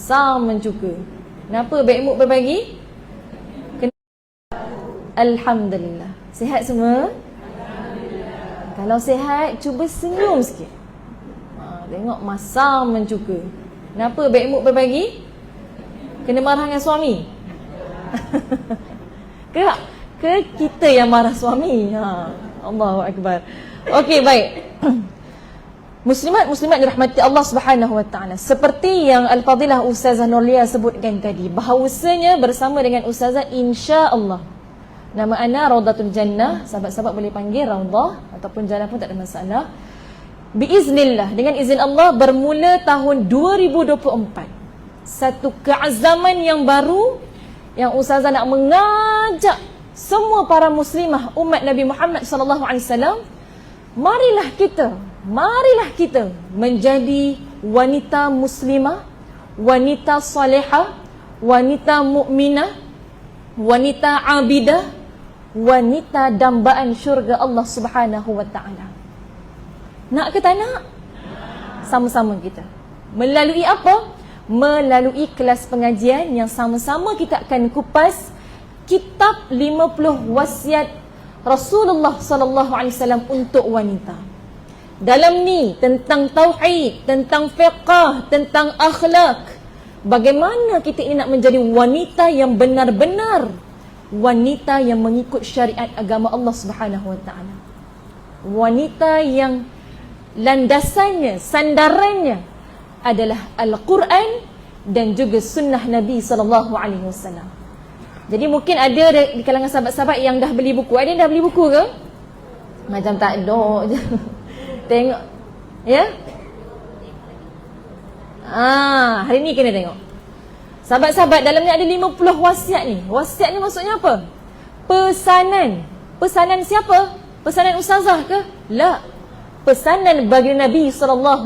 sama juga. Kenapa baik mood berbagi? Alhamdulillah. Sihat semua? Alhamdulillah. Kalau sihat, cuba senyum sikit. Tengok masa mencuka. Kenapa baik mood berbagi? Kena marah dengan suami? Ke kita yang marah suami? Allahu Akbar. Okey, baik. Muslimat dirahmati Allah Subhanahu wa taala. Seperti yang Al-Fadilah Ustazah Nurlia sebutkan tadi, bahawasanya bersama dengan Ustazah insya-Allah. Nama ana Raudatul Jannah, sahabat-sahabat boleh panggil Raudah ataupun Jannah pun tak ada masalah. Biiznillah, dengan izin Allah, bermula tahun 2024. Satu keazaman yang baru yang Ustazah nak mengajak semua para muslimah umat Nabi Muhammad sallallahu alaihi wasallam, marilah kita menjadi wanita muslimah, wanita salihah, wanita mukminah, wanita abidah, wanita dambaan syurga Allah Subhanahu wa taala. Nak ke tak nak? Sama-sama kita. Melalui apa? Melalui kelas pengajian yang sama-sama kita akan kupas kitab 50 wasiat Rasulullah sallallahu alaihi wasallam untuk wanita. Dalam ni tentang tauhid, tentang fiqh, tentang akhlak. Bagaimana kita ini nak menjadi wanita yang benar-benar wanita yang mengikut syariat agama Allah Subhanahu wa taala. Wanita yang landasannya, sandarannya adalah Al-Quran dan juga sunnah Nabi sallallahu alaihi wasallam. Jadi mungkin ada di kalangan sahabat-sahabat yang dah beli buku. Ada yang dah beli buku ke? Macam tak ada je. Tengok. Ya? Hari ni kena tengok. Sahabat-sahabat, dalamnya ada 50 wasiat ni. Wasiat ni maksudnya apa? Pesanan. Pesanan siapa? Pesanan ustazah ke? La. Pesanan bagi Nabi SAW.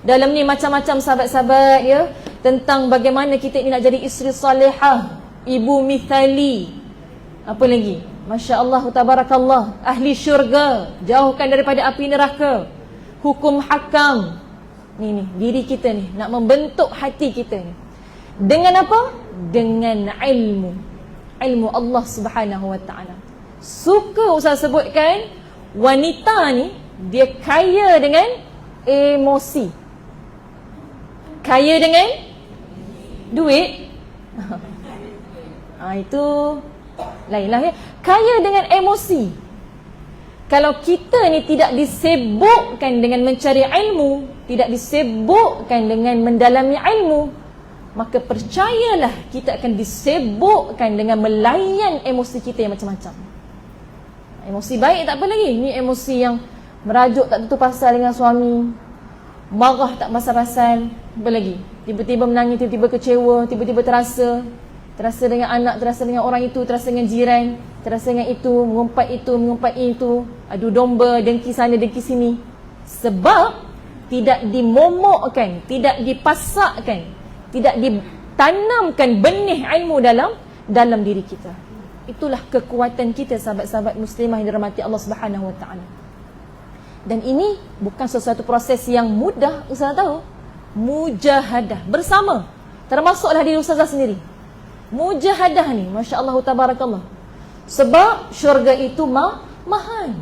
Dalam ni macam-macam sahabat-sahabat, ya, tentang bagaimana kita ini nak jadi isteri salihah, ibu mithali. Apa lagi? Masya Allah, tabarakallah. Ahli syurga, jauhkan daripada api neraka. Hukum hakam. Ni diri kita ni nak membentuk hati kita ni. Dengan apa? Dengan ilmu. Ilmu Allah Subhanahu wa taala. Suka Ustaz sebutkan, wanita ni dia kaya dengan emosi. Kaya dengan duit. Itu lainlah ya. Kaya dengan emosi. Kalau kita ni tidak disibukkan dengan mencari ilmu, tidak disibukkan dengan mendalami ilmu, maka percayalah kita akan disibukkan dengan melayan emosi kita yang macam-macam. Emosi baik tak apa lagi. Ni emosi yang merajuk tak tentu pasal dengan suami, marah tak pasal-pasal. Apa lagi? Tiba-tiba menangis, tiba-tiba kecewa, tiba-tiba terasa dengan anak, terasa dengan orang itu, terasa dengan jiran, terasa dengan itu, mengumpat itu, adu domba, dengki sana, dengki sini. Sebab tidak dimomokkan, tidak dipasakkan, tidak ditanamkan benih ilmu dalam diri kita. Itulah kekuatan kita, sahabat-sahabat muslimah yang dirahmati Allah Subhanahu wa taala. Dan ini bukan sesuatu proses yang mudah, Ustazah tahu. Mujahadah bersama, termasuklah diri Ustazah sendiri. Mujahadah ni, Masya Allah, tabarakallah. Sebab syurga itu mahal.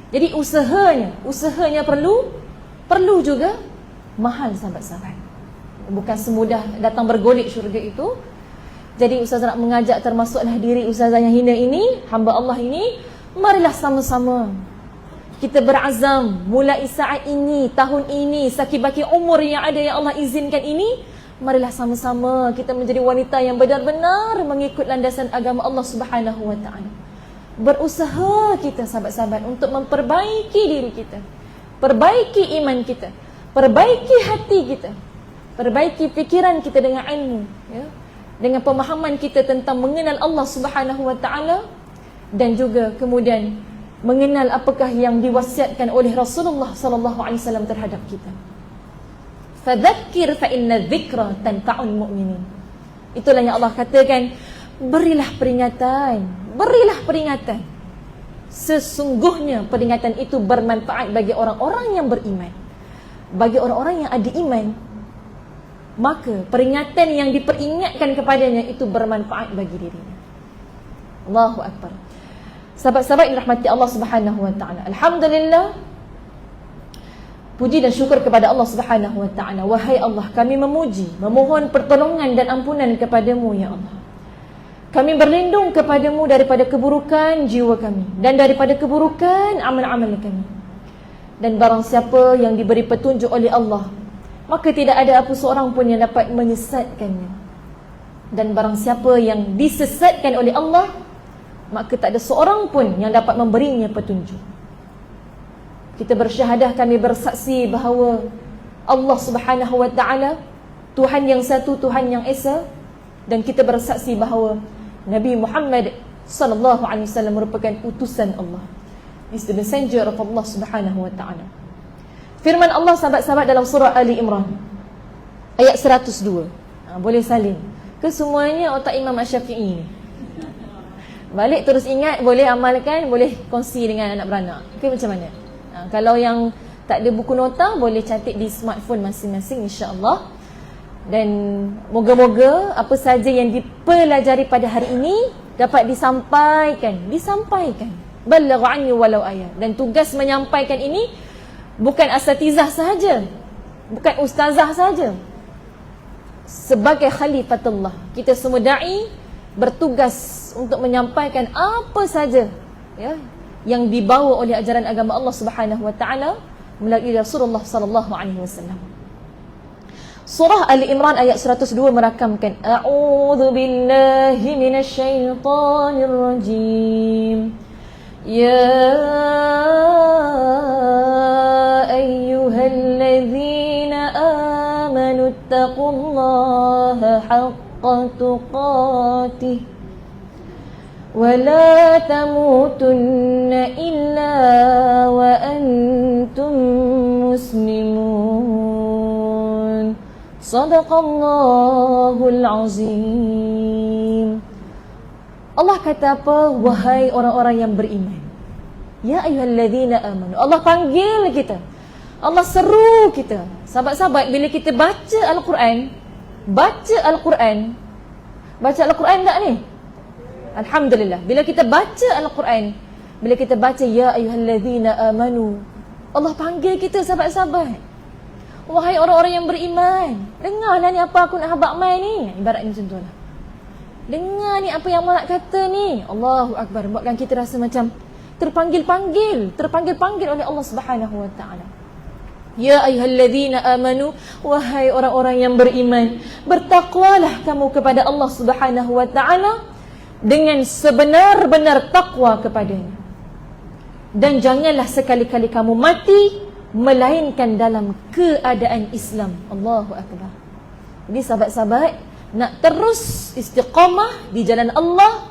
Jadi usahanya perlu juga mahal, sahabat-sahabat. Bukan semudah datang bergolek syurga itu. Jadi Ustazah nak mengajak, termasuklah diri Ustazah yang hina ini, hamba Allah ini, marilah sama-sama kita berazam mulai saat ini, tahun ini, sakibaki umur yang ada yang Allah izinkan ini, marilah sama-sama kita menjadi wanita yang benar-benar mengikut landasan agama Allah Subhanahu wa taala. Berusaha kita, sahabat-sahabat, untuk memperbaiki diri kita, perbaiki iman kita, perbaiki hati kita, perbaiki fikiran kita dengan ilmu, ya, dengan pemahaman kita tentang mengenal Allah Subhanahu wa taala, dan juga kemudian mengenal apakah yang diwasiatkan oleh Rasulullah sallallahu alaihi wasallam terhadap kita. Fadzakir fa inna dzikra tanfa'ul mu'minin. Itulah yang Allah katakan, berilah peringatan, berilah peringatan. Sesungguhnya peringatan itu bermanfaat bagi orang-orang yang beriman. Bagi orang-orang yang ada iman, maka peringatan yang diperingatkan kepadanya itu bermanfaat bagi dirinya. Allahu Akbar. Sahabat-sahabat yang rahmati Allah Subhanahu wa taala. Alhamdulillah. Puji dan syukur kepada Allah Subhanahu wa taala. Wahai Allah, kami memuji, memohon pertolongan dan ampunan kepadamu ya Allah. Kami berlindung kepadamu daripada keburukan jiwa kami dan daripada keburukan amal-amal kami. Dan barang siapa yang diberi petunjuk oleh Allah, maka tidak ada apa seorang pun yang dapat menyesatkannya. Dan barang siapa yang disesatkan oleh Allah, maka tak ada seorang pun yang dapat memberinya petunjuk. Kita bersyahadah, kami bersaksi bahawa Allah Subhanahu wa taala Tuhan yang satu, Tuhan yang esa, dan kita bersaksi bahawa Nabi Muhammad sallallahu alaihi wasallam merupakan utusan Allah. Is the messenger of Allah Subhanahu wa taala. Firman Allah, sahabat-sahabat, dalam surah Ali Imran ayat 102. Boleh salin ke semuanya otak Imam Asy-Syafi'i ni. Balik terus ingat, boleh amalkan, boleh kongsi dengan anak beranak. Okay, macam mana? Kalau yang tak ada buku nota, boleh catat di smartphone masing-masing, insya-Allah. Dan moga-moga apa saja yang dipelajari pada hari ini dapat disampaikan. Balagh anni walau ayat. Dan tugas menyampaikan ini bukan asatizah sahaja, bukan ustazah sahaja. Sebagai khalifatullah, kita semua dai bertugas untuk menyampaikan apa saja, ya, yang dibawa oleh ajaran agama Allah Subhanahu wa taala melalui Rasulullah sallallahu alaihi wasallam. Surah Ali Imran ayat 102 merakamkan, a'udzu billahi minasyaitonir rajim. Ya ayyuhalladzina amanu taqullaha haqqa tuqatih ولا تموتن إلا وأنتم مسلمون صدق الله العظيم. Allah kata apa? Wahai orang-orang yang beriman. Ya ayyuhalladzina amanu. Allah panggil kita, Allah seru kita. Sahabat-sahabat, bila kita baca Al-Quran, baca Al-Quran tak ni? Alhamdulillah, bila kita baca Al-Quran, bila kita baca ya ayyuhalladzina amanu, Allah panggil kita, sahabat-sahabat. Wahai orang-orang yang beriman, dengarlah ni apa aku nak habaq mai ni. Ibarat macam tu lah. Dengar ni apa yang Allah nak kata ni. Allahu Akbar. Buatkan kita rasa macam terpanggil-panggil oleh Allah Subhanahu wa taala. Ya ayyuhalladzina amanu, wahai orang-orang yang beriman, bertakwalah kamu kepada Allah Subhanahu wa taala dengan sebenar-benar takwa kepadanya. Dan janganlah sekali-kali kamu mati melainkan dalam keadaan Islam. Allahu Akbar. Jadi sahabat-sahabat, nak terus istiqamah di jalan Allah,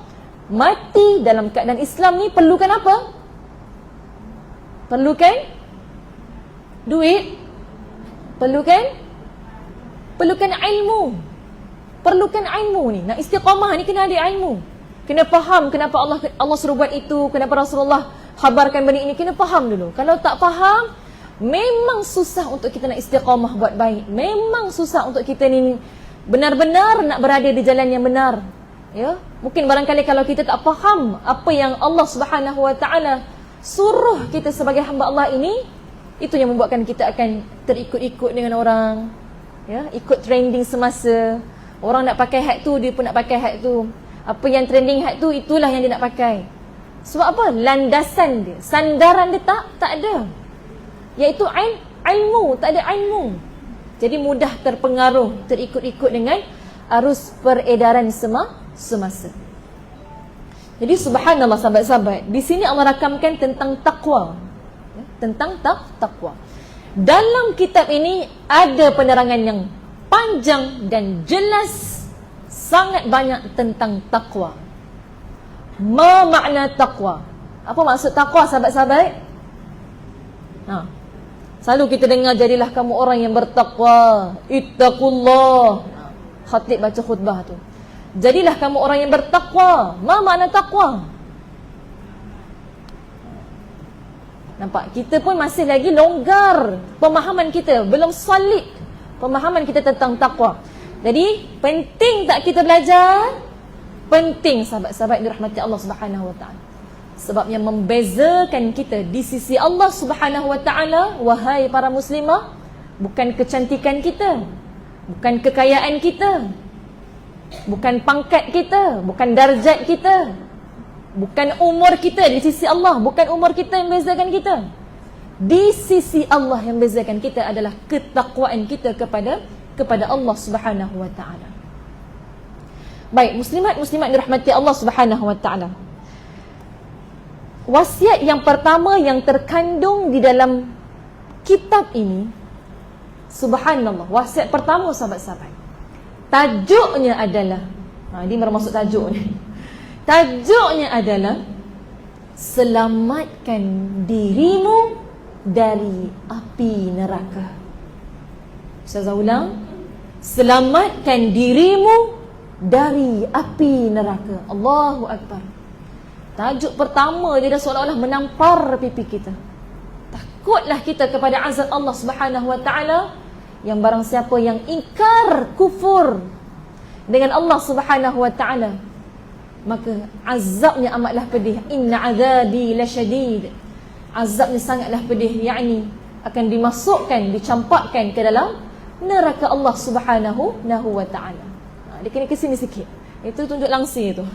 mati dalam keadaan Islam ni perlukan apa? Perlukan duit, perlukan ilmu. Perlukan ilmu ni. Nak istiqamah ni kena ada ilmu. Kena faham kenapa Allah suruh buat itu, kenapa Rasulullah khabarkan benda ini, kena faham dulu. Kalau tak faham, memang susah untuk kita nak istiqamah buat baik. Memang susah untuk kita ni benar-benar nak berada di jalan yang benar. Ya, mungkin barangkali kalau kita tak faham apa yang Allah Subhanahu wa taala suruh kita sebagai hamba Allah ini, itu yang membuatkan kita akan terikut-ikut dengan orang. Ya, ikut trending semasa. Orang nak pakai hat tu, dia pun nak pakai hat tu. Apa yang trending hat tu, itulah yang dia nak pakai. Sebab apa? Landasan dia, sandaran dia tak ada. Iaitu ilmu, tak ada ilmu. Jadi mudah terpengaruh, terikut-ikut dengan arus peredaran semasa. Jadi subhanallah sahabat-sahabat, di sini Allah rakamkan tentang takwa. Tentang takwa. Dalam kitab ini ada penerangan yang panjang dan jelas, sangat banyak tentang takwa. Ma makna takwa? Apa maksud takwa, sahabat-sahabat? Selalu kita dengar, jadilah kamu orang yang bertakwa, ittaqullah. Khatib baca khutbah tu, jadilah kamu orang yang bertakwa. Ma makna takwa? Nampak? Kita pun masih lagi longgar pemahaman kita, belum solid pemahaman kita tentang takwa. Jadi penting tak kita belajar? Penting, sahabat-sahabat dirahmati Allah Subhanahu wa taala. Sebab yang membezakan kita di sisi Allah Subhanahu wa taala, wahai para muslimah, bukan kecantikan kita, bukan kekayaan kita, bukan pangkat kita, bukan darjat kita, bukan umur kita di sisi Allah, bukan umur kita yang membezakan kita. Di sisi Allah yang membezakan kita adalah ketakwaan kita kepada Allah Subhanahu wa taala. Baik, muslimat-muslimat dirahmati Allah Subhanahu wa taala. Wasiat yang pertama yang terkandung di dalam kitab ini, subhanallah, wasiat pertama sahabat-sahabat. Tajuknya adalah, ini bermaksud tajuknya. Tajuknya adalah selamatkan dirimu dari api neraka. Ustazah ulang, selamatkan dirimu dari api neraka. Allahu Akbar. Tajuk pertama dia dah seolah-olah menampar pipi kita. Takutlah kita kepada azab Allah Subhanahu wa taala, yang barang siapa yang ingkar kufur dengan Allah Subhanahu wa taala, maka azabnya amatlah pedih. Inna azabi lasyadid. Azabnya sangatlah pedih, yakni akan dimasukkan, dicampakkan ke dalam neraka Allah Subhanahu wa taala. Dia kena ke sini sikit. Itu tunjuk langsir tu.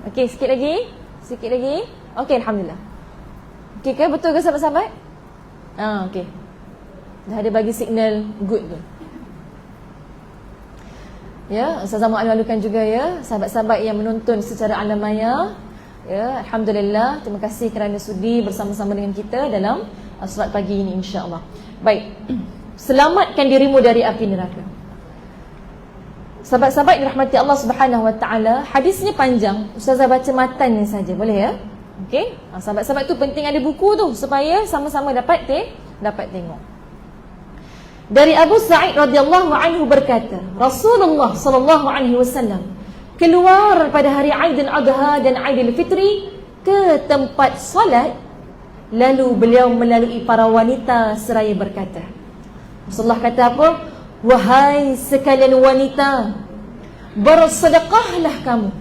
Okey, sikit lagi. Sikit lagi. Okey, alhamdulillah. Okey ke, betul ke sahabat-sahabat? Okey. Dah ada bagi signal good tu. Ya, Ustazah malu-malukan juga ya sahabat-sahabat yang menonton secara alam maya. Ya, alhamdulillah, terima kasih kerana sudi bersama-sama dengan kita dalam solat pagi ini insya-Allah. Baik. Selamatkan dirimu dari api neraka. Sahabat-sahabat dirahmati Allah Subhanahu wa taala, hadisnya panjang. Ustazah baca matannya saja, boleh ya? Okey. Sahabat-sahabat tu penting ada buku tu supaya sama-sama dapat tengok. Dari Abu Sa'id radhiyallahu anhu berkata, Rasulullah sallallahu alaihi wasallam keluar pada hari Aidil Adha dan Aidil Fitri ke tempat solat, lalu beliau melalui para wanita seraya berkata, Rasulullah kata apa? Wahai sekalian wanita, bersedekahlah kamu,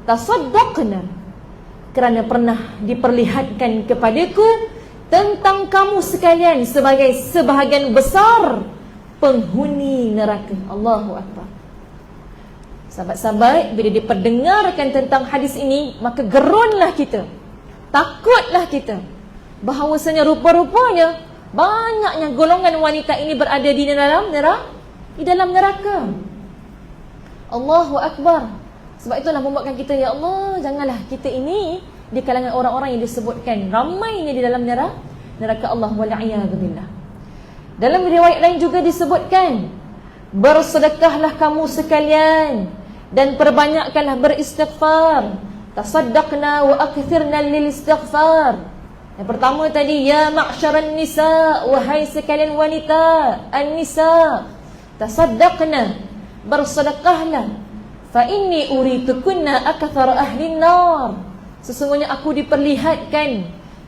tasaddaqna, kerana pernah diperlihatkan kepadaku tentang kamu sekalian sebagai sebahagian besar penghuni neraka. Allahu Akbar. Sahabat-sahabat, bila diperdengarkan tentang hadis ini, maka gerunlah kita, takutlah kita, bahawasanya rupa-rupanya banyaknya golongan wanita ini berada di dalam neraka. Allahu Akbar. Sebab itulah membuatkan kita, ya Allah, janganlah kita ini di kalangan orang-orang yang disebutkan ramainya di dalam neraka Allah wal'iyadzubillah. Dalam riwayat lain juga disebutkan, bersedekahlah kamu sekalian dan perbanyakkanlah beristighfar. Tasaddaqna wa akthirna lil istighfar. Yang pertama tadi, ya ma'syaran nisa, wahai sekalian wanita, an-nisa, tasaddaqna, bersedekahlah, fa inni uritukunna akthar ahli nar. Sesungguhnya aku diperlihatkan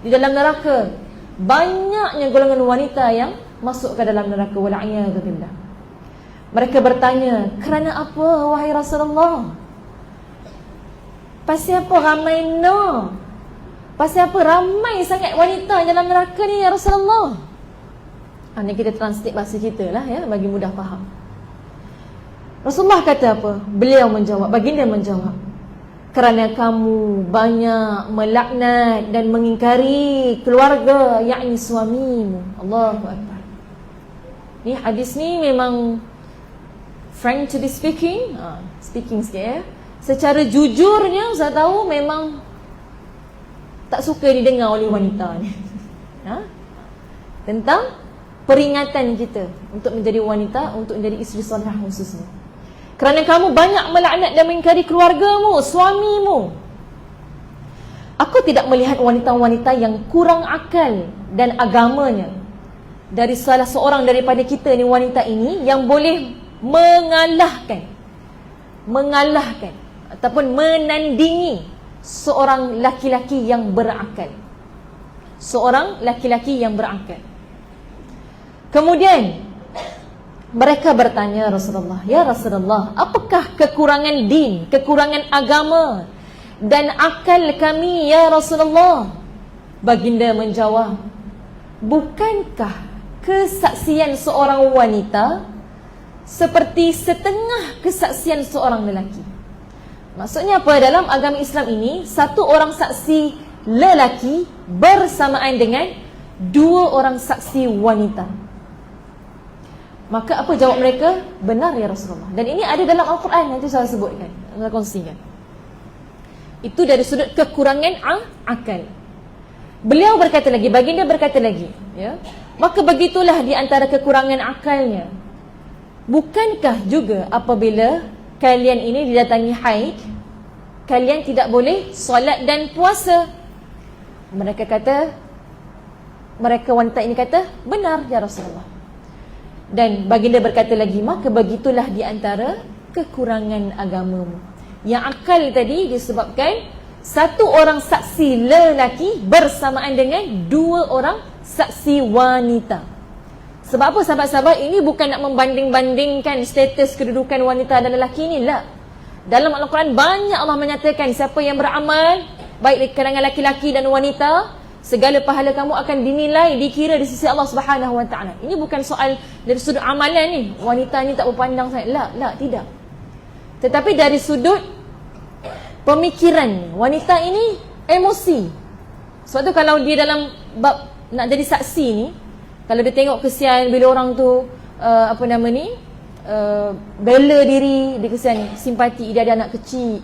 di dalam neraka banyaknya golongan wanita yang masuk ke dalam neraka, wal'iyadzubillah. Mereka bertanya, kerana apa wahai Rasulullah? Pasal apa ramai Pasal apa ramai sangat wanita dalam neraka ni ya Rasulullah? Ini kita translate bahasa kita lah ya, bagi mudah faham. Rasulullah kata apa? Beliau menjawab, baginda menjawab, kerana kamu banyak melaknat dan mengingkari keluarga, yakni suamimu. Allahu Akbar. Ni hadis ni memang frank to be speaking, speaking sikit ya. Secara jujurnya saya tahu memang tak suka didengar oleh wanita ni. Tentang peringatan kita untuk menjadi wanita, untuk menjadi isteri solehah khususnya. Kerana kamu banyak melaknat dan mengingkari keluargamu, suamimu. Aku tidak melihat wanita-wanita yang kurang akal dan agamanya dari salah seorang daripada kita ni, wanita ini, yang boleh mengalahkan ataupun menandingi seorang laki-laki yang berakal. Seorang laki-laki yang berakal. Kemudian Mereka bertanya Rasulullah, "Ya Rasulullah, apakah kekurangan din, kekurangan agama dan akal kami ya Rasulullah?" Baginda menjawab, "Bukankah kesaksian seorang wanita seperti setengah kesaksian seorang lelaki?" Maksudnya apa? Dalam agama Islam ini, satu orang saksi lelaki bersamaan dengan dua orang saksi wanita. Maka apa jawab mereka? "Benar ya Rasulullah." Dan ini ada dalam Al-Quran, nanti saya sebutkan, saya kongsikan. Itu dari sudut kekurangan akal. Beliau berkata lagi, baginda berkata lagi, ya, maka begitulah di antara kekurangan akalnya. Bukankah juga apabila kalian ini didatangi haid, kalian tidak boleh solat dan puasa? Mereka wanita ini kata, "Benar ya Rasulullah." Dan baginda berkata lagi, maka begitulah di antara kekurangan agamamu. Yang akal tadi disebabkan satu orang saksi lelaki bersamaan dengan dua orang saksi wanita. Sebab apa sahabat-sahabat? Ini bukan nak membanding-bandingkan status kedudukan wanita dan lelaki ni lah. Dalam Al-Quran banyak Allah menyatakan siapa yang beramal baik di kalangan laki-laki dan wanita, segala pahala kamu akan dinilai, dikira di sisi Allah Subhanahu Wa Taala. Ini bukan soal dari sudut amalan ni, wanita ni tak berpandang sangat. La, tidak. Tetapi dari sudut pemikiran, wanita ini emosi. Sebab tu kalau dia dalam bab nak jadi saksi ni, kalau dia tengok kesian bila orang tu bela diri, dia kesian, simpati, dia ada anak kecil,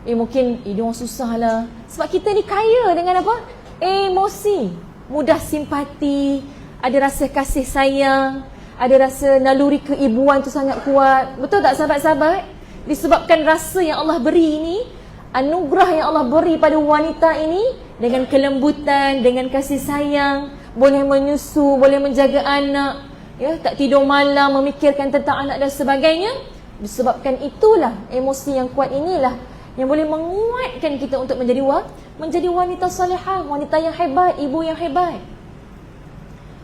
mungkin dia orang susah lah. Sebab kita ni kaya dengan apa? Emosi, mudah simpati, ada rasa kasih sayang, ada rasa naluri keibuan tu sangat kuat. Betul tak sahabat-sahabat? Disebabkan rasa yang Allah beri ini, anugerah yang Allah beri pada wanita ini, dengan kelembutan, dengan kasih sayang, boleh menyusu, boleh menjaga anak, ya, tak tidur malam memikirkan tentang anak dan sebagainya. Disebabkan itulah emosi yang kuat inilah yang boleh menguatkan kita untuk menjadi wanita salihah, wanita yang hebat, ibu yang hebat.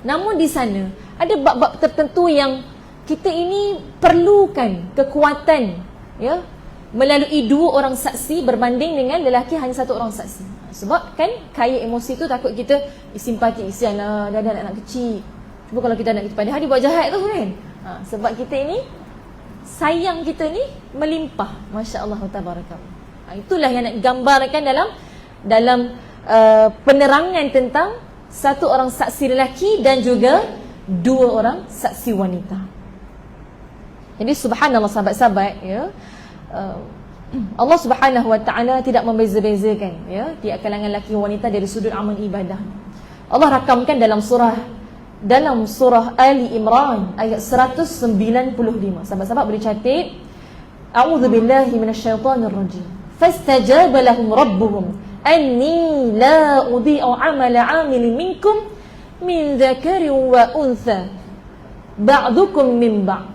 Namun di sana ada bab-bab tertentu yang kita ini perlukan kekuatan, ya, melalui dua orang saksi berbanding dengan lelaki hanya satu orang saksi. Sebab kan kaya emosi tu, takut kita simpati, isianlah dah ada anak kecil. Cuba kalau kita nak kita pada hari buat jahat tu kan. Sebab kita ini sayang kita ni melimpah. Masya-Allah tabarakallah. Itulah yang nak gambarkan dalam penerangan tentang satu orang saksi lelaki dan juga dua orang saksi wanita. Jadi subhanallah sahabat-sahabat, ya, Allah Subhanahu Wa Taala tidak membeza-bezakan, ya, di kalangan lelaki dan wanita dari sudut amal ibadah. Allah rakamkan dalam surah Ali Imran ayat 195. Sahabat-sahabat boleh catat, a'udzubillahi minasyaitonir rajim. Fastajaba lahum rabbuhum anni la udhi'u 'amala 'amilin minkum min dzakarin wa untha ba'dukum min ba'd.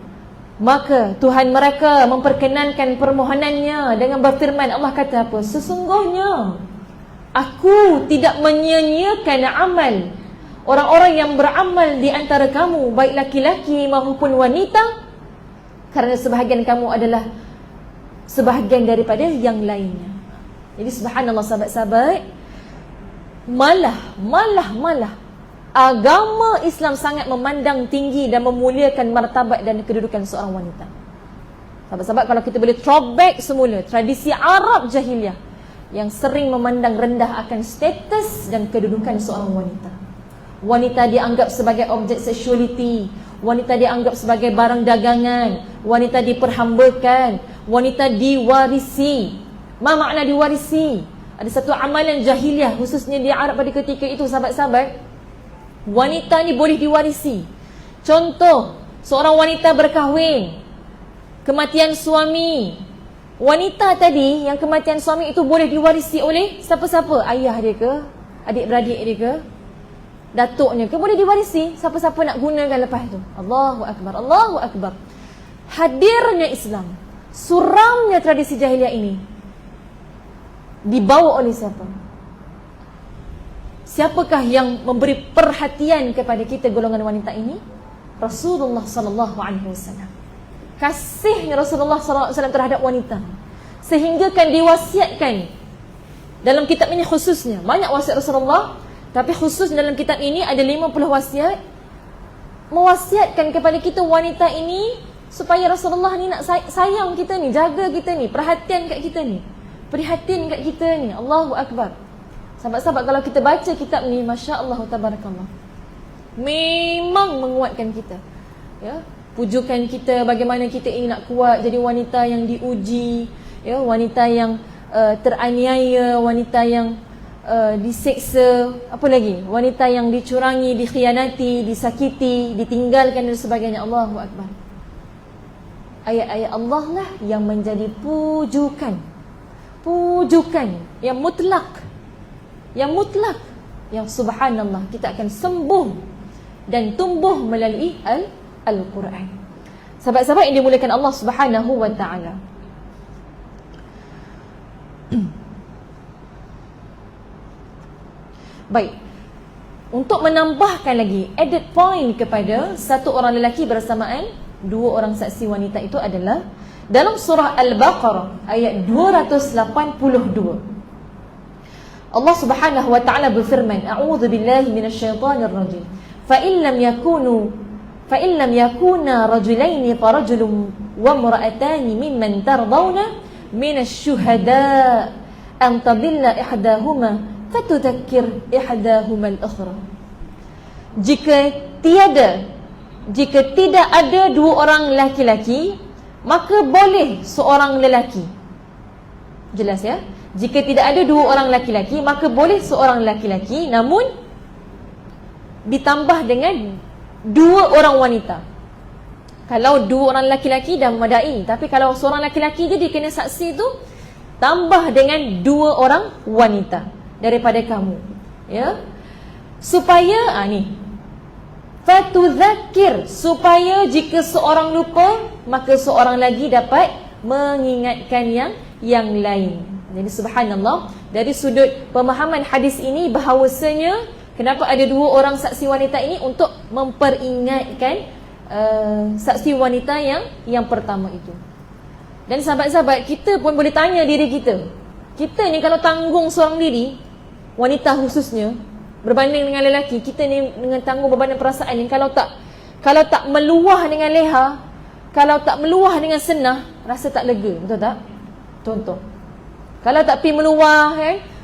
Maka Tuhan mereka memperkenankan permohonannya dengan berfirman, Allah kata apa? Sesungguhnya aku tidak menyia-nyiakan amal orang-orang yang beramal di antara kamu, baik laki-laki maupun wanita, kerana sebahagian kamu adalah sebahagian daripada yang lainnya. Jadi subhanallah sahabat-sahabat, malah agama Islam sangat memandang tinggi dan memuliakan martabat dan kedudukan seorang wanita. Sahabat-sahabat, kalau kita boleh throwback semula tradisi Arab jahiliah yang sering memandang rendah akan status dan kedudukan seorang wanita. Wanita dianggap sebagai objek seksualiti, wanita dianggap sebagai barang dagangan, wanita diperhambakan, wanita diwarisi. Ma makna diwarisi? Ada satu amalan jahiliah khususnya di Arab pada ketika itu sahabat-sahabat, wanita ni boleh diwarisi. Contoh, seorang wanita berkahwin, kematian suami, wanita tadi yang kematian suami itu boleh diwarisi oleh siapa-siapa? Ayah dia ke? Adik-beradik dia ke? Datuknya ke? Boleh diwarisi. Siapa-siapa nak gunakan lepas tu. Allahu Akbar, Allahu Akbar. Hadirnya Islam, suramnya tradisi jahiliah ini dibawa oleh siapa? Siapakah yang memberi perhatian kepada kita golongan wanita ini? Rasulullah sallallahu alaihi wasallam. Kasihnya Rasulullah sallallahu alaihi wasallam terhadap wanita sehingga kan diwasiatkan dalam kitab ini khususnya. Banyak wasiat Rasulullah, tapi khusus dalam kitab ini ada 50 wasiat, mewasiatkan kepada kita wanita ini supaya Rasulullah ni nak sayang kita ni, jaga kita ni, perhatian kat kita ni, prihatin kat kita ni. Allahu Akbar. Sahabat-sahabat, kalau kita baca kitab ni, Masya Allah, Tabarakallah, memang menguatkan kita, ya, pujukan kita bagaimana kita ingin nak kuat jadi wanita yang diuji, ya, wanita yang teraniaya, wanita yang diseksa, apa lagi, wanita yang dicurangi, dikhianati, disakiti, ditinggalkan dan sebagainya. Allahu Akbar. Ayat-ayat Allah lah yang menjadi pujukan yang mutlak, yang subhanallah, kita akan sembuh dan tumbuh melalui Al-Quran. Sahabat-sahabat yang dimuliakan Allah Subhanahu wa ta'ala, baik, untuk menambahkan lagi added point kepada satu orang lelaki bersamaan dua orang saksi wanita, itu adalah dalam surah Al-Baqarah ayat 282. Allah Subhanahu wa ta'ala berfirman, a'udzu billahi minasyaitonir rajim. Fa in lam yakuna rajulaini farajulun wa imra'atani mimman tardawna minasyuhada an tadilla ihdahuma fatudzakkir ihdahuma al-ukhra. Jika tidak ada dua orang laki-laki, maka boleh seorang lelaki. Jelas ya? Jika tidak ada dua orang laki-laki, maka boleh seorang laki-laki, namun ditambah dengan dua orang wanita. Kalau dua orang laki-laki dah memadai, tapi kalau seorang laki-laki je dia kena saksi tu, tambah dengan dua orang wanita daripada kamu, ya, supaya fatuzakir, supaya jika seorang lupa, maka seorang lagi dapat mengingatkan yang lain. Jadi subhanallah, dari sudut pemahaman hadis ini, bahawasanya kenapa ada dua orang saksi wanita ini, untuk memperingatkan saksi wanita yang pertama itu. Dan sahabat-sahabat, kita pun boleh tanya diri kita, kita ni kalau tanggung seorang diri, wanita khususnya, berbanding dengan lelaki, kita ni dengan tanggung beban perasaan ni, kalau tak meluah dengan leha, kalau tak meluah dengan senah, rasa tak lega, betul tak? Contoh, kalau tak pergi meluah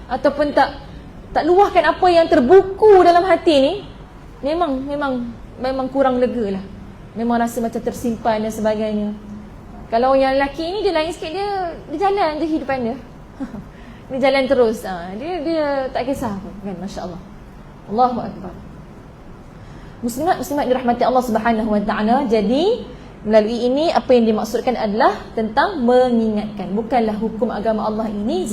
ataupun tak luahkan apa yang terbuku dalam hati ni, memang kurang lega lah. Memang rasa macam tersimpan dan sebagainya. Kalau yang lelaki ni, dia lain sikit, dia jalan je hidupan dia. Dia jalan terus, dia tak kisah pun kan, Masya Allah. Allahu Akbar. Muslimat dirahmati Allah Subhanahu wa ta'ala. Jadi melalui ini, apa yang dimaksudkan adalah tentang mengingatkan. Bukanlah hukum agama Allah ini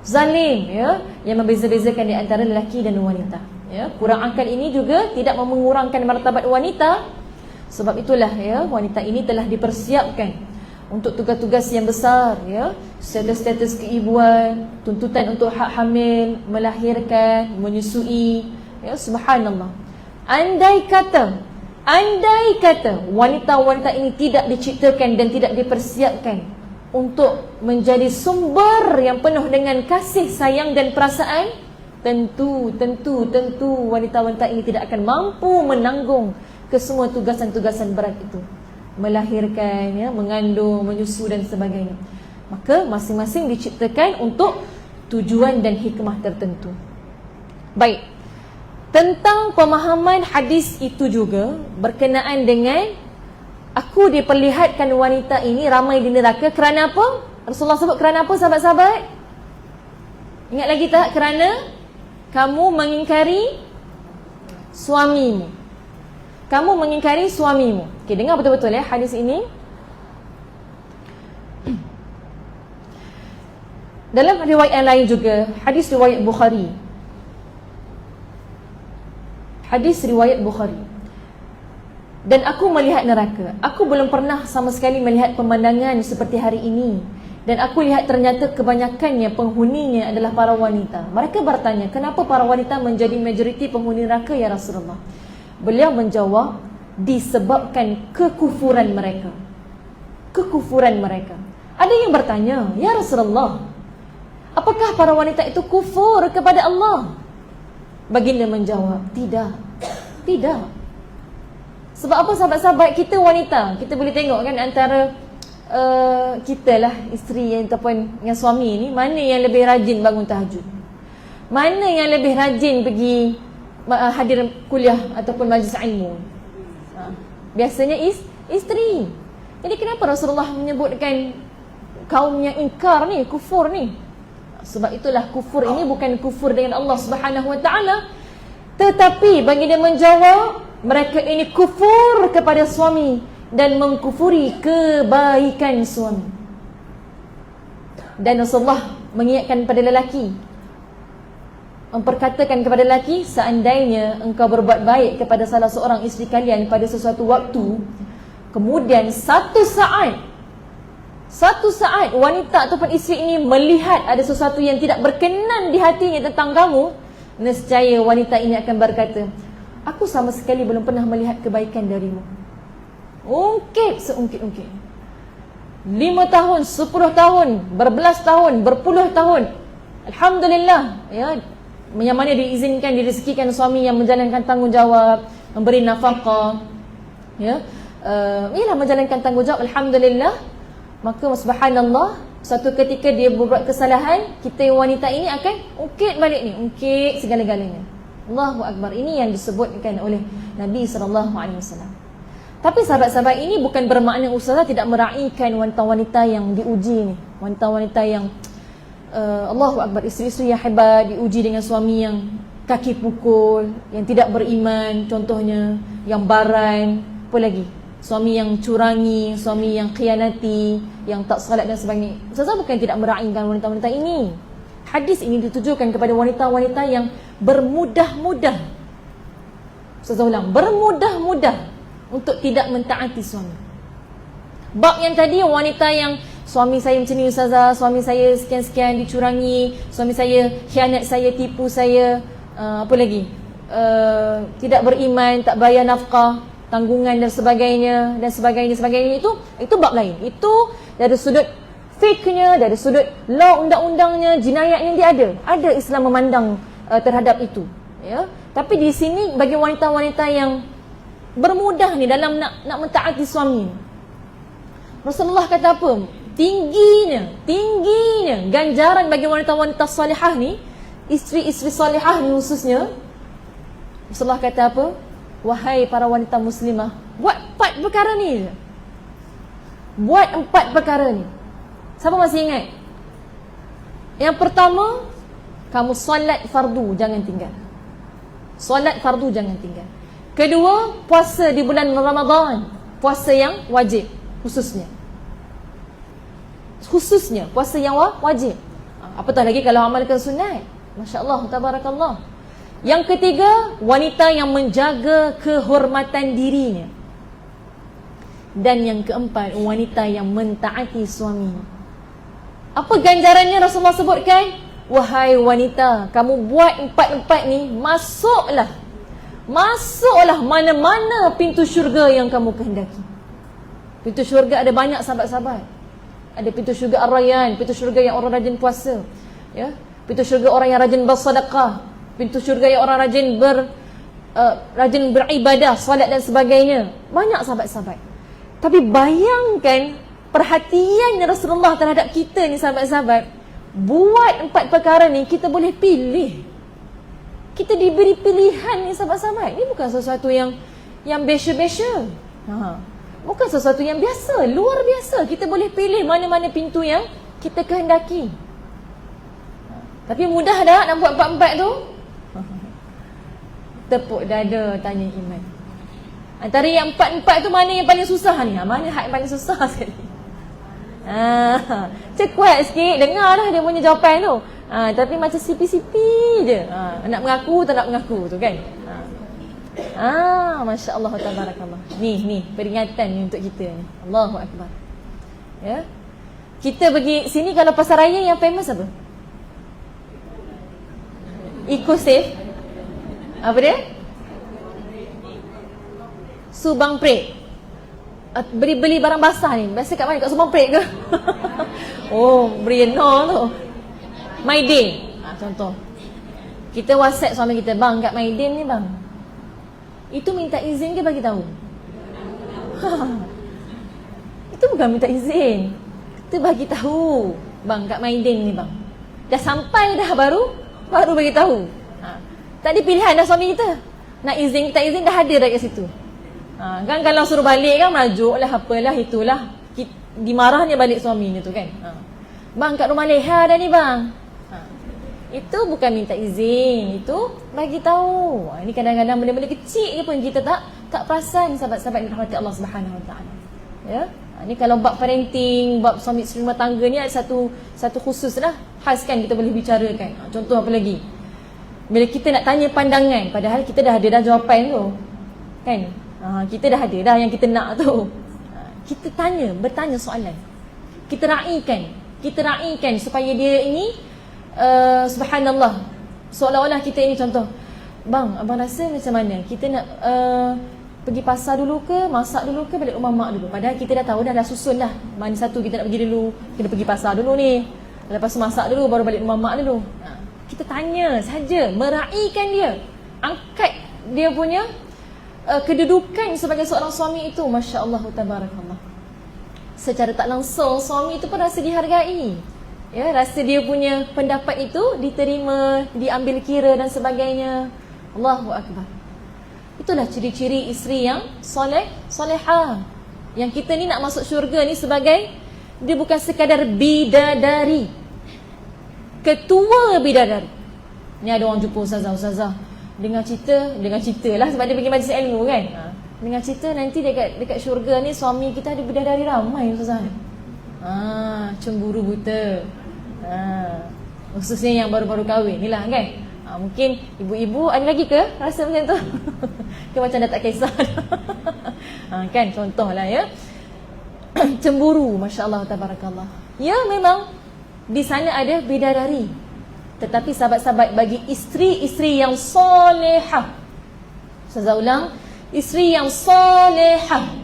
zalim, ya, yang membeza-bezakan di antara lelaki dan wanita, ya. Kurang akal ini juga tidak mengurangkan martabat wanita. Sebab itulah, ya, wanita ini telah dipersiapkan untuk tugas-tugas yang besar, ya, status keibuan, tuntutan untuk hak hamil, melahirkan, menyusui, ya, subhanallah. Andai kata wanita-wanita ini tidak diciptakan dan tidak dipersiapkan untuk menjadi sumber yang penuh dengan kasih sayang dan perasaan, tentu wanita-wanita ini tidak akan mampu menanggung kesemua tugasan-tugasan berat itu, melahirkan, ya, mengandung, menyusu dan sebagainya. Maka masing-masing diciptakan untuk tujuan dan hikmah tertentu. Baik, tentang pemahaman hadis itu juga berkenaan dengan aku diperlihatkan wanita ini ramai di neraka kerana apa? Rasulullah sebut kerana apa, sahabat-sahabat? Ingat lagi tak? Kerana kamu mengingkari suamimu. Kamu mengingkari suamimu. Okey, dengar betul-betul ya hadis ini. Dalam riwayat yang lain juga, hadis riwayat Bukhari. Hadis riwayat Bukhari. Dan aku melihat neraka. Aku belum pernah sama sekali melihat pemandangan seperti hari ini. Dan aku lihat ternyata kebanyakannya penghuninya adalah para wanita. Mereka bertanya, kenapa para wanita menjadi majoriti penghuni neraka ya Rasulullah? Beliau menjawab, disebabkan kekufuran mereka. Kekufuran mereka. Ada yang bertanya, ya Rasulullah, apakah para wanita itu kufur kepada Allah? Baginda menjawab, tidak. Tidak. Sebab apa sahabat-sahabat, kita wanita, kita boleh tengok kan antara kita lah, isteri ataupun dengan suami ni, mana yang lebih rajin bangun tahajud? Mana yang lebih rajin pergi hadir kuliah ataupun majlis ilmu? Biasanya isteri. Jadi kenapa Rasulullah menyebutkan kaum yang ingkar ni, kufur ni? Sebab itulah kufur ini bukan kufur dengan Allah Subhanahu Wa Taala, tetapi baginda menjawab, mereka ini kufur kepada suami dan mengkufuri kebaikan suami. Dan Rasulullah mengingatkan pada lelaki, memperkatakan kepada lelaki, seandainya engkau berbuat baik kepada salah seorang isteri kalian pada sesuatu waktu, kemudian satu saat wanita ataupun isteri ini melihat ada sesuatu yang tidak berkenan di hatinya tentang kamu, nescaya wanita ini akan berkata, aku sama sekali belum pernah melihat kebaikan darimu. Ungkit seungkit-ungkit. 5 tahun, 10 tahun, berbelas tahun, berpuluh tahun, alhamdulillah, ya, yang mana diizinkan, direzekikan suami yang menjalankan tanggungjawab, memberi nafkah, ya, ialah menjalankan tanggungjawab, alhamdulillah. Maka subhanallah, satu ketika dia berbuat kesalahan, kita wanita ini akan ungkit balik ni, ungkit segala-galanya. Allahu Akbar. Ini yang disebutkan oleh Nabi SAW. Tapi sahabat-sahabat, ini bukan bermakna ustazah tidak meraihkan wanita-wanita yang diuji ni, wanita-wanita yang Allahu Akbar, isteri-isteri yang hebat, diuji dengan suami yang kaki pukul, yang tidak beriman, contohnya yang baran, apa lagi, suami yang curangi, suami yang khianati, yang tak salat dan sebagainya. Ustazah bukan tidak meraihkan wanita-wanita ini. Hadis ini ditujukan kepada wanita-wanita yang bermudah-mudah, Ustazah ulang, bermudah-mudah untuk tidak mentaati suami. Bab yang tadi, wanita yang suami saya macam ni Ustazah, suami saya sekian-sekian dicurangi, suami saya khianat saya, tipu saya, apa lagi, tidak beriman, tak bayar nafkah, tanggungan dan sebagainya, itu bab lain. Itu dari sudut fiknya, dari sudut law, undang-undangnya, jinayatnya, dia ada Islam memandang terhadap itu, ya. Tapi di sini bagi wanita-wanita yang bermudah ni dalam nak mentaati suami, Rasulullah kata apa? Tingginya ganjaran bagi wanita-wanita salihah ni, isteri-isteri salihah ni khususnya, Rasulullah kata apa? Wahai para wanita muslimah, buat 4 perkara ni. Buat 4 perkara ni. Siapa masih ingat? Yang pertama, kamu solat fardu jangan tinggal. Solat fardu jangan tinggal. Kedua, puasa di bulan Ramadan, puasa yang wajib khususnya puasa yang wajib. Apatah lagi kalau amalkan sunat. Masya-Allah, tabarakallah. Yang ketiga, wanita yang menjaga kehormatan dirinya. Dan yang keempat, wanita yang mentaati suami. Apa ganjarannya Rasulullah sebutkan? Wahai wanita, kamu buat 4 ni, masuklah mana-mana pintu syurga yang kamu kehendaki. Pintu syurga ada banyak sahabat-sahabat. Ada pintu syurga Ar-Rayyan, pintu syurga yang orang rajin puasa, ya. Pintu syurga orang yang rajin bersedekah, pintu syurga yang orang rajin beribadah, solat dan sebagainya. Banyak sahabat-sahabat. Tapi bayangkan perhatian Rasulullah terhadap kita ni sahabat-sahabat. Buat 4 perkara ni kita boleh pilih. Kita diberi pilihan ni sahabat-sahabat. Ini bukan sesuatu yang biasa-biasa. Bukan sesuatu yang biasa, luar biasa. Kita boleh pilih mana-mana pintu yang kita kehendaki. Tapi mudah tak nak buat 4-4 tu? Tepuk dada tanya iman. Antara yang 4-4 tu mana yang paling susah ni? Mana hak yang paling susah sekali? Cekuat sikit, dengar dah dia punya jawapan tu. Tapi macam sipi-sipi je. Nak mengaku tak nak mengaku tu kan. Masya Allah, tabarakallah. Ni peringatan ni untuk kita ni. Allahu Akbar. Ya. Kita pergi sini, kalau pasar raya yang famous apa? Eco Safe. Apa dia? Subang Prek. Beli barang basah ni. Biasa kat mana? Kat Subang Prek ke? Oh, Briano tu. Maidin. Contoh. Kita WhatsApp suami kita, bang kat Maidin ni bang. Itu minta izin ke bagi tahu? Itu bukan minta izin. Itu bagi tahu. Bang kat Maidin ni bang. Dah sampai dah baru bagi tahu. Tak ada pilihan dah suami kita. Nak izin tak izin dah ada dah kat situ. Kan kalau suruh balik kan merajuk lah apalah itulah. Dimarahnya balik suaminya tu kan. Bang kat rumah Leha dah ni bang. Itu bukan minta izin, itu bagi tahu. Ini kadang-kadang benda-benda kecil je pun kita tak perasan sahabat-sahabat dirahmati Allah Subhanahu Wa Taala. Ya. Ini kalau bab parenting, bab suami isteri rumah tangga ni ada satu khusus lah. Khas kan kita boleh bicarakan. Contoh apa lagi? Bila kita nak tanya pandangan, padahal kita dah ada dah jawapan tu. Kan? Kita dah ada dah yang kita nak tu. Kita bertanya soalan. Kita raikan supaya dia ini subhanallah, seolah-olah kita ini contoh, bang abang rasa macam mana kita nak pergi pasar dulu ke, masak dulu ke, balik rumah mak dulu. Padahal kita dah tahu dah susun dah mana satu kita nak pergi dulu. Kita pergi pasar dulu ni, lepas tu masak dulu, baru balik rumah mak dulu. Kita tanya saja, meraihkan dia, angkat dia punya kedudukan sebagai seorang suami itu. Masya Allah, tabarakallah. Secara tak langsung suami itu pun rasa dihargai. Ya, rasa dia punya pendapat itu diterima, diambil kira dan sebagainya. Allahu Akbar. Itulah ciri-ciri isteri yang solehah. Yang kita ni nak masuk syurga ni sebagai, dia bukan sekadar bidadari, ketua bidadari. Ni ada orang jumpa ustazah dengar cerita lah sebab dia pergi majlis ilmu kan. Dengar cerita nanti dekat syurga ni suami kita ada bidadari ramai ustazah. Cemburu buta. Khususnya yang baru-baru kahwin ni lah kan. Mungkin ibu-ibu ada lagi ke rasa macam tu? Ke macam dah tak kisah. Kan contohlah ya. Cemburu, masya-Allah tabarakallah. Ya memang di sana ada bidadari. Tetapi sahabat-sahabat, bagi isteri-isteri yang solehah, saya ulang, isteri yang solehah.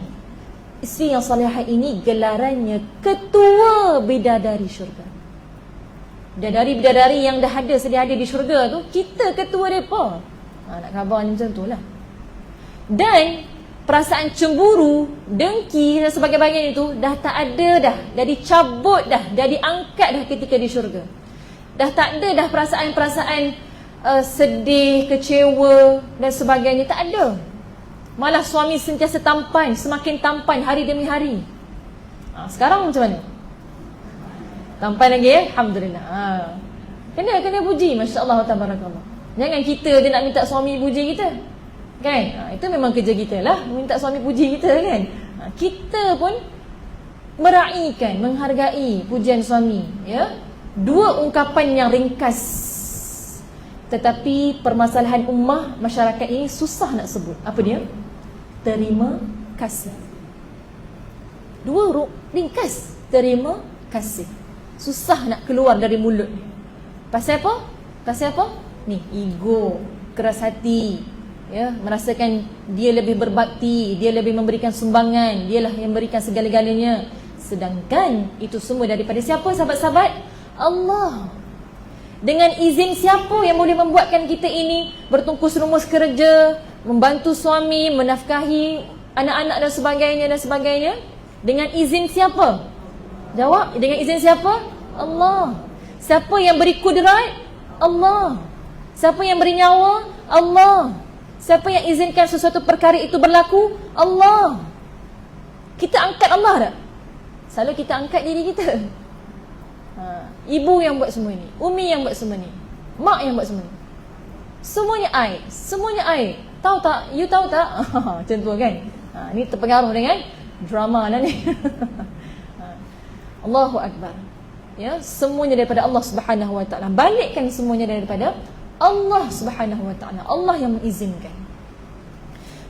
Isteri yang solehah ini gelarannya ketua bidadari syurga. Bidadari-bidadari yang dah ada, sedia ada di syurga tu, kita ketua mereka. Nak khabarnya macam tu lah. Dan perasaan cemburu, dengki dan sebagainya itu dah tak ada dah. Dah dicabut dah, dah diangkat dah ketika di syurga. Dah tak ada dah perasaan-perasaan sedih, kecewa dan sebagainya. Tak ada. Malah suami sentiasa tampan, semakin tampan hari demi hari. Sekarang macam mana? Tampan lagi ya? Alhamdulillah. Kena puji, masya-Allah tabarakallah. Jangan kita dia nak minta suami puji kita. Kan? Itu memang kerja kita lah, minta suami puji kita kan. Kita pun meraihkan, menghargai pujian suami, ya. Dua ungkapan yang ringkas. Tetapi permasalahan ummah masyarakat ini susah nak sebut. Apa dia? Terima kasih. Dua ringkas, terima kasih. Susah nak keluar dari mulut. Pasal apa? Ni, ego, keras hati, ya, merasakan dia lebih berbakti, dia lebih memberikan sumbangan, dialah yang memberikan segala-galanya. Sedangkan itu semua daripada siapa sahabat-sahabat? Allah. Dengan izin siapa yang boleh membuatkan kita ini bertungkus rumus kerja, membantu suami, menafkahi anak-anak dan sebagainya? Dengan izin siapa? Jawab, dengan izin siapa? Allah. Siapa yang beri kudrat? Allah. Siapa yang beri nyawa? Allah. Siapa yang izinkan sesuatu perkara itu berlaku? Allah. Kita angkat Allah tak? Selalu kita angkat diri kita. Ibu yang buat semua ni, Umi yang buat semua ni, mak yang buat semua ni. Semuanya I. Tahu tak? You tahu tak? Macam tu kan. Ni terpengaruh dengan drama lah ni. Allahu Akbar. Ya, semuanya daripada Allah Subhanahu Wa Taala. Balikkan semuanya daripada Allah Subhanahu Wa Taala. Allah yang mengizinkan.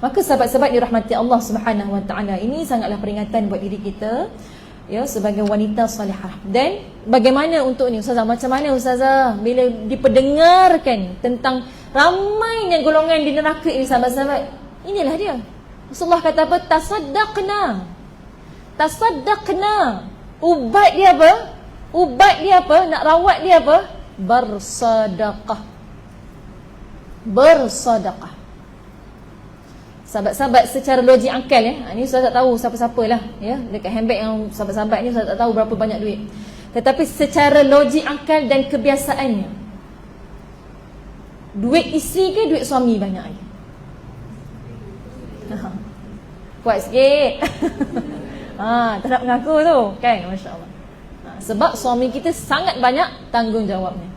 Maka sahabat-sahabat dirahmati Allah Subhanahu Wa Taala, ini sangatlah peringatan buat diri kita, ya, sebagai wanita salihah. Dan bagaimana untuk ni ustazah? Macam mana ustazah bila diperdengarkan tentang ramainya golongan di neraka ini sahabat-sahabat? Inilah dia. Rasulullah kata apa? Tasaddaqna. Ubat dia apa? Nak rawat dia apa? Bersedekah. Sahabat-sahabat secara logik akal ni Ustaz tak tahu siapa-siapa lah dekat handbag yang sahabat-sahabat ni Ustaz tak tahu berapa banyak duit. Tetapi secara logik akal dan kebiasaannya, duit isteri ke duit suami banyak lagi? Kuat sikit. Tak nak mengaku tu kan, masya-Allah. Sebab suami kita sangat banyak tanggungjawabnya,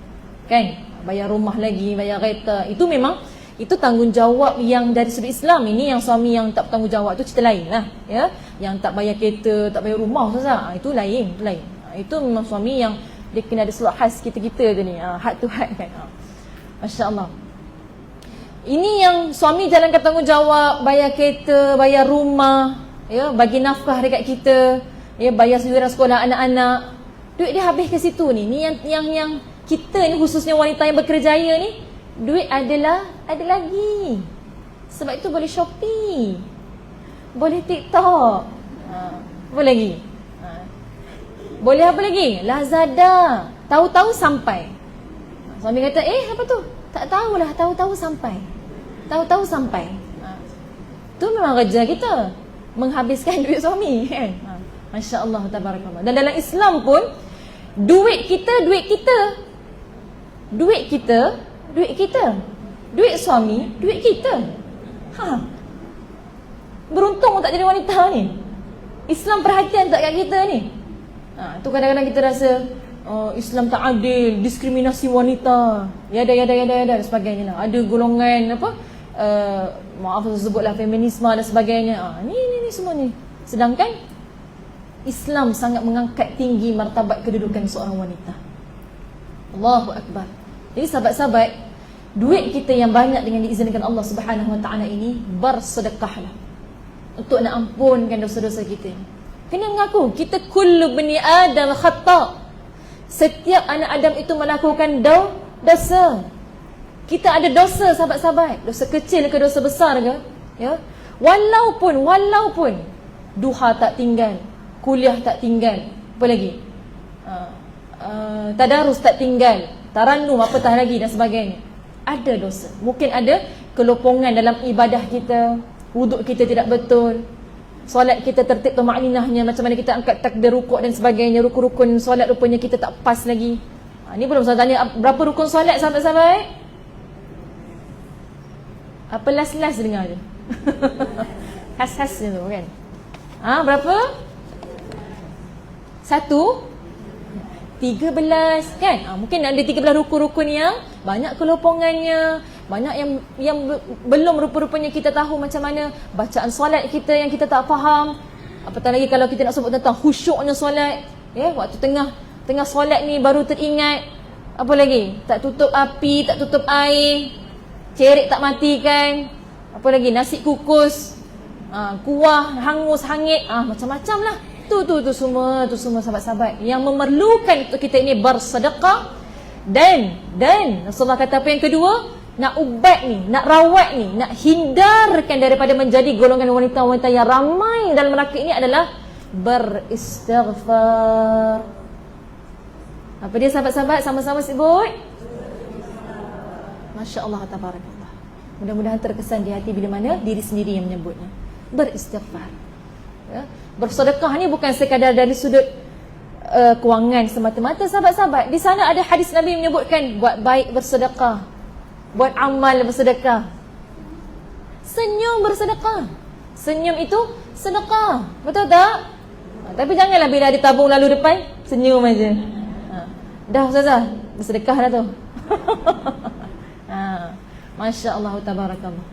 kan? Bayar rumah lagi, bayar kereta. Itu memang itu tanggungjawab yang dari sudut Islam. Ini yang suami yang tak bertanggungjawab tu cerita lain lah, Yang tak bayar kereta, tak bayar rumah, itu lain. Itu memang suami yang dia kena ada seluruh khas kita-kita tu ni, heart to heart kan. Masya-Allah. Ini yang suami jalankan tanggungjawab, bayar kereta, bayar rumah, bagi nafkah dekat kita, bayar yuran sekolah anak-anak. Duit dia habis ke situ ni. Ni yang kita ni, khususnya wanita yang berkerjaya ni, duit ada lagi. Sebab itu boleh Shopee, boleh TikTok, boleh lagi. Boleh apa lagi? Lazada. Tahu-tahu sampai. Suami kata, apa tu? Tak tahulah, tahu-tahu sampai. Tu memang kerja kita, menghabiskan duit suami, kan? Masya-Allah, tabarakallah. Dan dalam Islam pun, duit kita. Duit suami, duit kita. Beruntung tak jadi wanita ni. Islam perhatian tak kat kita ni? Tu kadang-kadang kita rasa Islam tak adil, diskriminasi wanita, yada dan sebagainya lah. Ada golongan maaf saya sebutlah feminisme dan sebagainya. Ni semua ni. Sedangkan Islam sangat mengangkat tinggi martabat kedudukan seorang wanita. Allahu Akbar. Jadi sahabat-sahabat, duit kita yang banyak dengan diizinkan Allah Subhanahu Wa Taala ini, bersedekahlah untuk nak ampunkan dosa-dosa kita. Kena mengaku kita kullu bani Adam khata'. Setiap anak Adam itu melakukan dosa. Kita ada dosa, sahabat-sahabat. Dosa kecil ke dosa besar ke? Walaupun duha tak tinggal, kuliah tak tinggal, apa lagi? Tadarus tak tinggal, tarannum apatah lagi dan sebagainya. Ada dosa. Mungkin ada kelopongan dalam ibadah kita, wuduk kita tidak betul, solat kita tertib tumakninahnya, macam mana kita angkat takbir rukuk dan sebagainya, rukun-rukun solat rupanya kita tak pas lagi. Ni belum saya tanya berapa rukun solat, sahabat-sahabat? Apa last dengar je. Khas-khas je tu kan. Berapa? 13 kan? Mungkin ada 13 rukun-rukun yang banyak kelopongannya, banyak yang belum rupa-rupanya kita tahu macam mana bacaan solat kita yang kita tak faham. Apatah lagi kalau kita nak sebut tentang khusyuknya solat, waktu tengah solat ni baru teringat, apa lagi? Tak tutup api, tak tutup air, cerik tak matikan, apa lagi? Nasi kukus, kuah hangus hangit, macam-macam lah. Tu semua sahabat-sahabat yang memerlukan untuk kita ini bersedekah. Dan Rasulullah kata apa yang kedua? Nak ubat ni, nak rawat ni, nak hindarkan daripada menjadi golongan wanita-wanita yang ramai dalam neraka ini adalah beristighfar. Apa dia sahabat-sahabat? Sama-sama sebut. Masya Allah, tabarakallah. Mudah-mudahan terkesan di hati bila mana diri sendiri yang menyebutnya. Beristighfar. Bersedekah ni bukan sekadar dari sudut kewangan semata-mata, sahabat-sahabat. Di sana ada hadis Nabi menyebutkan buat baik bersedekah, buat amal bersedekah, senyum bersedekah. Senyum itu sedekah, betul tak? Tapi janganlah bila ada tabung lalu depan senyum aja. Dah ustazah, bersedekah dah tu. Masya Allah, tabarakallah.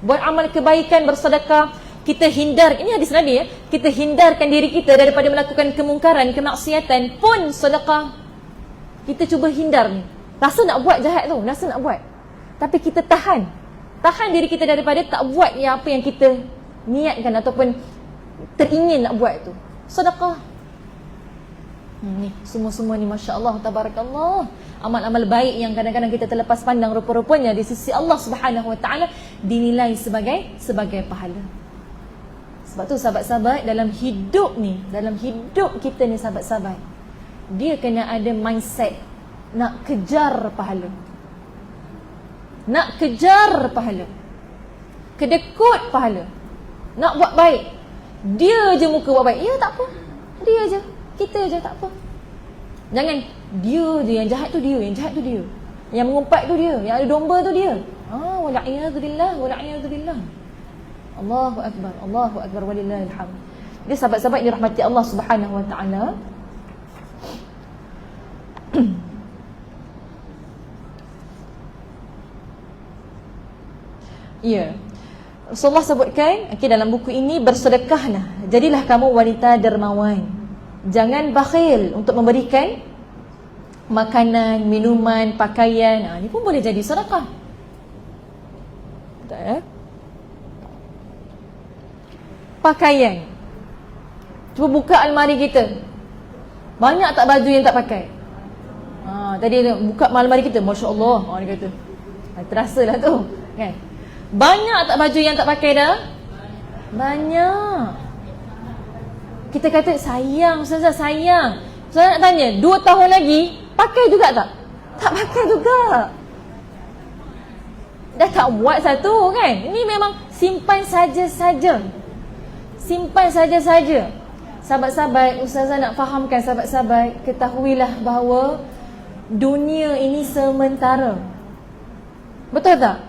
Buat amal kebaikan, bersedekah. Kita hindar, ini hadis Nabi kita hindarkan diri kita daripada melakukan kemungkaran, kemaksiatan pun sedekah. Kita cuba hindar ni. Rasa nak buat jahat tu, rasa nak buat, tapi kita tahan diri kita daripada tak buat apa yang kita niatkan ataupun teringin nak buat tu. Sedekah. Ni semua-semua ni Masya Allah, tabarakallah, amal-amal baik yang kadang-kadang kita terlepas pandang rupa-rupanya di sisi Allah Subhanahu Wa Taala dinilai sebagai pahala. Sebab tu sahabat-sahabat, dalam hidup kita ni sahabat-sahabat, dia kena ada mindset nak kejar pahala. Nak kejar pahala, kedekut pahala, nak buat baik. Dia je muka buat baik, ya tak apa, dia je, kita je, tak apa. Jangan dia je yang jahat tu, dia yang jahat tu, dia yang mengumpat tu, dia yang ada domba tu, dia. Wala'iyadzubillah, wala'iyadzubillah. Allahu akbar, walillahil hamd. Dia sahabat-sahabat yang dirahmati Allah Subhanahu wa taala. Ya. Rasulullah sebutkan dalam buku ini, bersedekahlah, jadilah kamu wanita dermawan. Jangan bakhil untuk memberikan makanan, minuman, pakaian. Ini pun boleh jadi sedekah. Betul ya? Pakaian. Cuba buka almari kita, banyak tak baju yang tak pakai? Tadi buka almari kita, Masya Allah, dia kata, terasa lah tu kan? Banyak tak baju yang tak pakai dah? Banyak. Kita kata sayang, Ustazah sayang. Saya nak tanya, 2 tahun lagi pakai juga tak? Tak pakai juga. Dah tak buat satu kan? Ini memang simpan saja-saja. Simpan saja-saja. Sahabat-sahabat, Ustazah nak fahamkan sahabat-sahabat, ketahuilah bahawa dunia ini sementara. Betul tak?